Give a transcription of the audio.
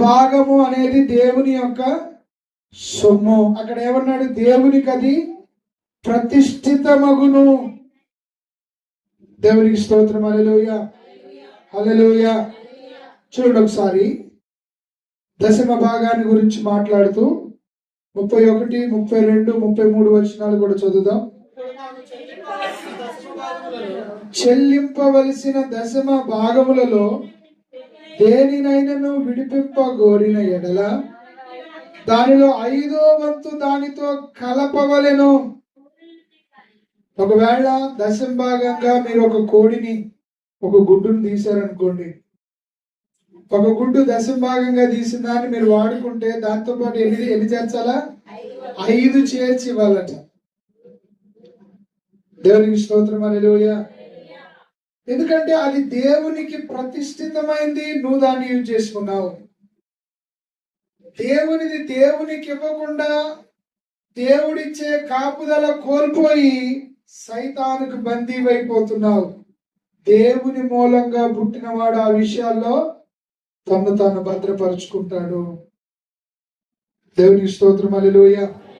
భాగము అనేది దేవుని యొక్క సొమ్ము. అక్కడ ఏమన్నాడు? దేవునికి అది ప్రతిష్ఠితమగును. దేవునికి స్తోత్రం. హల్లెలూయా, హల్లెలూయా. చూడండి ఒకసారి దశమ భాగాన్ని గురించి మాట్లాడుతూ 31, 32, 33 వచనాలు కూడా చదువుదాం. చెల్లింపవలసిన దశమ భాగములలో దేనినైనను విడిపింపగోరిన ఎడల దానిలో 5వ వంతు దానితో కలపవలెను. ఒకవేళ దశమ భాగంగా మీరు ఒక కోడిని, ఒక గుడ్డును తీశారనుకోండి, ఒక గుడ్డు దశమ భాగంగా తీసిన దాన్ని మీరు వాడుకుంటే దాంతో పాటు ఎన్ని చేర్చాలా? 5 చేర్చి ఇవ్వాలట. దేవునికి స్తోత్రం. హల్లెలూయా. ఎందుకంటే అది దేవునికి ప్రతిష్ఠితమైంది, నువ్వు దాన్ని యూజ్ చేసుకున్నావు. దేవునిది దేవునికి ఇవ్వకుండా దేవుడిచ్చే కాపుదల కోల్పోయి సైతానుకు బందీవైపోతున్నావు. దేవుని మూలంగా పుట్టినవాడు ఆ విషయాల్లో తను తాను భద్రపరుచుకుంటాడు. దేవునికి స్తోత్రం. హల్లెలూయా.